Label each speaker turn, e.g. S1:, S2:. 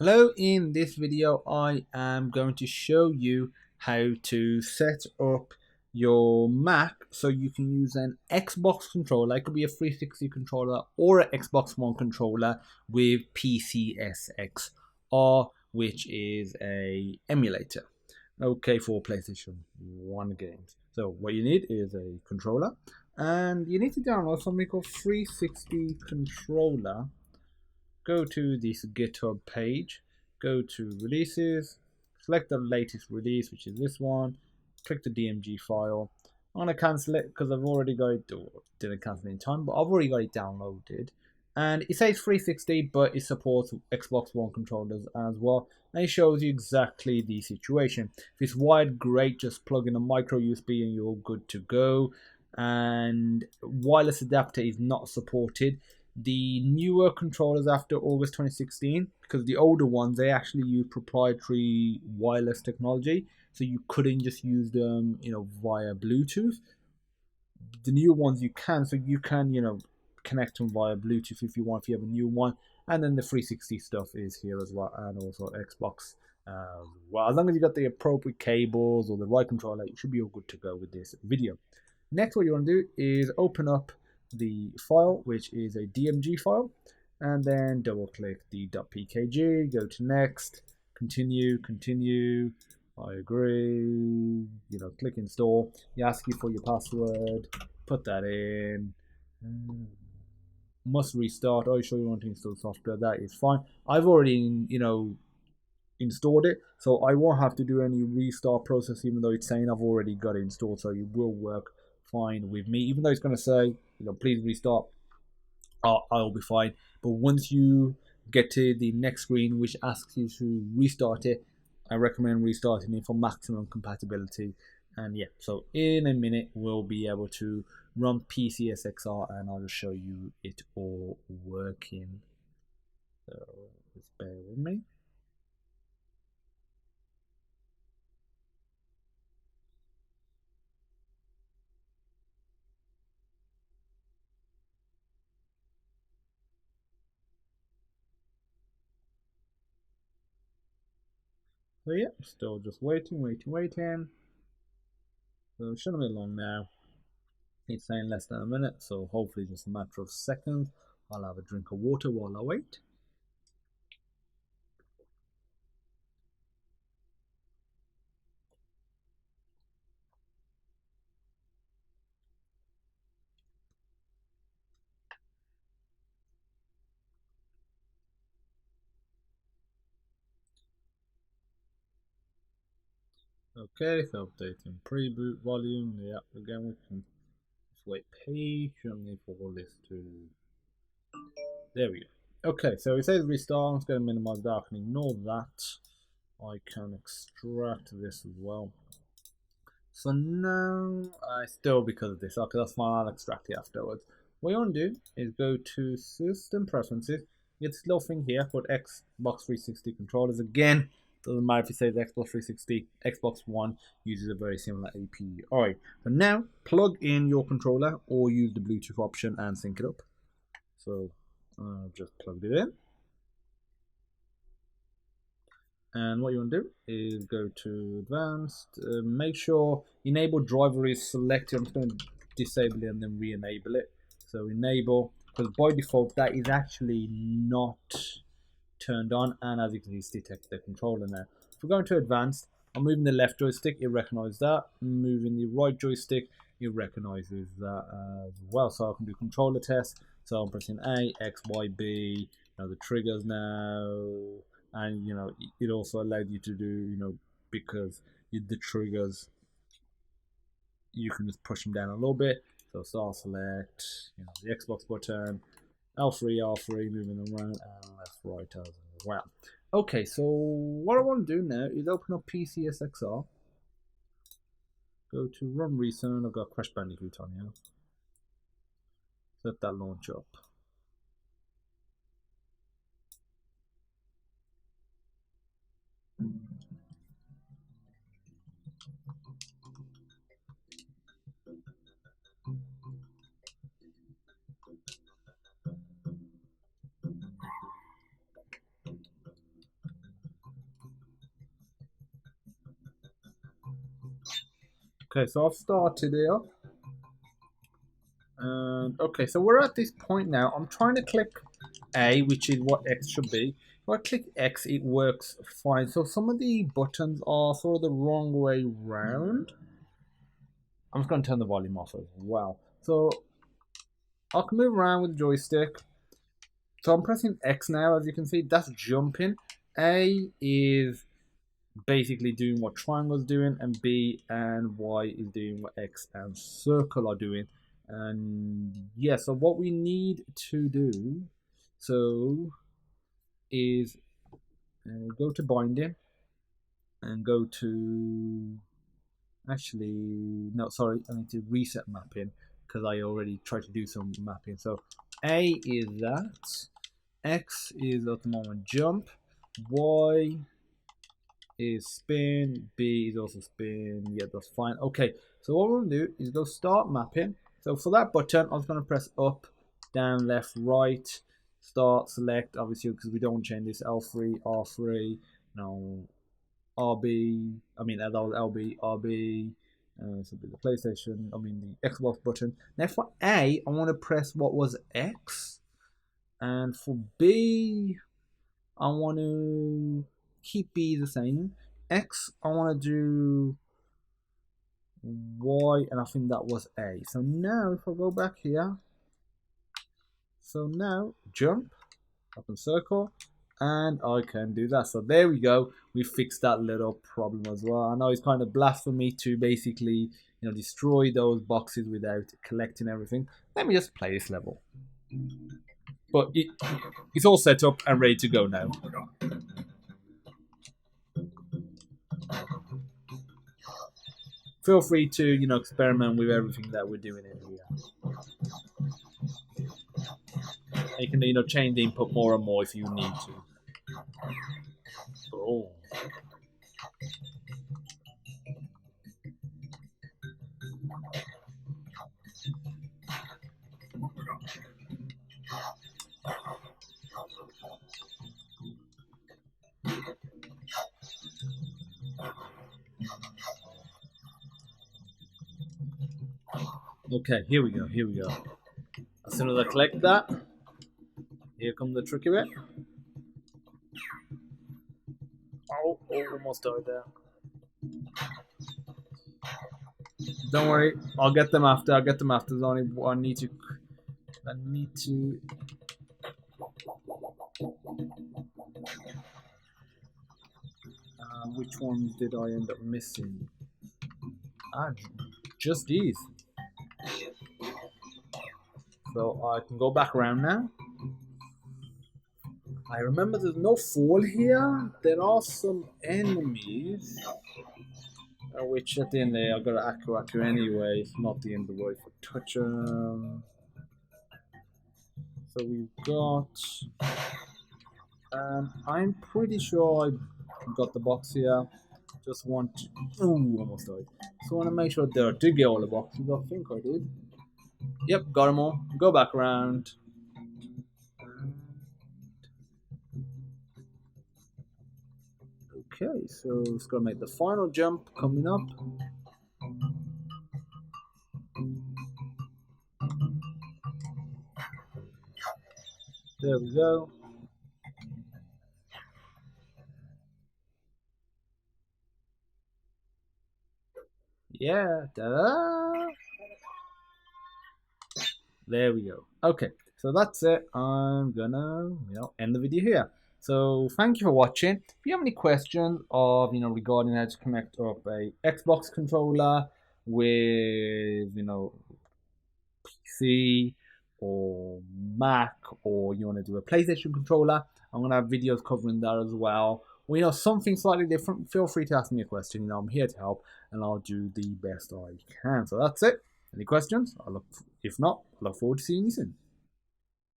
S1: Hello, in this video I am going to show you how to set up your Mac so you can use an Xbox controller. It could be a 360 controller or an Xbox One controller with PCSXR, which is a emulator. Okay, for PlayStation 1 games. So what you need is a controller, and you need to download something called 360 controller. Go to this GitHub page, go to releases, select the latest release, which is this one, click the DMG file. I'm going to cancel it because I've already got it, or didn't cancel it in time, but I've already got it downloaded. And it says 360, but it supports Xbox One controllers as well. And it shows you exactly the situation. If it's wired, great, just plug in a micro USB and you're good to go. And wireless adapter is not supported. The newer controllers after August 2016, because the older ones, they actually use proprietary wireless technology, so you couldn't just use them, via Bluetooth. The newer ones you can, so you can, connect them via Bluetooth if you want, if you have a new one. And then the 360 stuff is here as well, and also Xbox. Well, as long as you got the appropriate cables or the right controller, you should be all good to go with this video. Next, what you want to do is open up the file, which is a DMG file, and then double click the .pkg, go to next, continue, I agree, click install. You ask you for your password, put that in, must restart. Are you sure you want to install software? That is fine. I've already installed it, so I won't have to do any restart process, even though it's saying I've already got it installed, so it will work fine with me. Even though it's going to say, please restart, I'll be fine. But once you get to the next screen, which asks you to restart it, I recommend restarting it for maximum compatibility. And yeah, so in a minute we'll be able to run PCSXR, and I'll just show you it all working. So just bear with me. So yeah, still just waiting. So it shouldn't be long now. It's saying less than a minute, so hopefully just a matter of seconds. I'll have a drink of water while I wait. Okay, so updating pre-boot volume. Yeah, again we can just wait patiently for all this to. There we go. Okay, so it says restart. I'm just going to minimize that. I can ignore that. I can extract this as well. So now, still because of this, okay, that's fine. I'll extract it afterwards. What you want to do is go to System Preferences. Get this little thing here called Xbox 360 controllers. Again, doesn't matter if it says Xbox 360, Xbox One uses a very similar API. Alright, so now plug in your controller or use the Bluetooth option and sync it up. So I've just plugged it in. And what you want to do is go to advanced, make sure enable driver is selected. I'm just going to disable it and then re-enable it. So enable, because by default that is actually not turned on, and as you can see it's detected the controller now. If we're going to advanced, I'm moving the left joystick, it recognizes that. Moving the right joystick, it recognizes that as well. So I can do controller test. So I'm pressing A, X, Y, B. Now the triggers now. And it also allowed you to do because the triggers, you can just push them down a little bit. So start select, the Xbox button, L3 moving them around, and left right as well. Okay, so what I want to do now is open up PCSXR, go to run recent. I've got Crash Bandicoot on here, let that launch up. Okay, so I've started here. And okay, so we're at this point now. I'm trying to click A, which is what X should be. If I click X, it works fine. So some of the buttons are sort of the wrong way round. I'm just going to turn the volume off as well. So I can move around with the joystick. So I'm pressing X now, as you can see, that's jumping. A is basically doing what triangle's doing, and B and Y is doing what X and circle are doing. And yeah, so what we need to do is go to binding and go to, actually no, sorry, I need to reset mapping because I already tried to do some mapping. So A is that, X is at the moment jump, Y is spin, B is also spin. Yeah, that's fine. Okay, so what we're going to do is go start mapping. So for that button, I'm going to press up, down, left, right, start, select, obviously, because we don't change this, L3, R3, no, RB, I mean, that was LB, RB, so the PlayStation, I mean, the Xbox button. Now for A, I want to press what was X, and for B, I want to keep B the same. X, I want to do Y, and I think that was A. So now, if I go back here, so now jump, up and circle, and I can do that. So there we go. We fixed that little problem as well. I know it's kind of blasphemy to basically, destroy those boxes without collecting everything. Let me just play this level. But it's all set up and ready to go now. Feel free to, experiment with everything that we're doing in here. You can, change the input more and more if you need to. Oh. Okay, here we go. As soon as I collect that, here comes the tricky bit. Oh, almost died there. Don't worry, I'll get them after. There's only one. I need to. Which ones did I end up missing? Just these. So I can go back around now. I remember there's no fall here. There are some enemies. Which at the end there, I've got to Aku anyway. It's not the end of the world for touch them. So we've got. I'm pretty sure I got the box here. Just want to. Ooh, almost died. So I want to make sure that I did get all the boxes. I think I did. Yep, got them all. Go back around. Okay, so it's gonna make the final jump coming up. There we go. Yeah, ta-da! There we go. Okay, so that's it. I'm gonna, end the video here. So thank you for watching. If you have any questions of, regarding how to connect up a Xbox controller with, PC or Mac, or you want to do a PlayStation controller, I'm gonna have videos covering that as well. Or, something slightly different, feel free to ask me a question. I'm here to help, and I'll do the best I can. So that's it. Any questions? If not, I look forward to seeing you soon.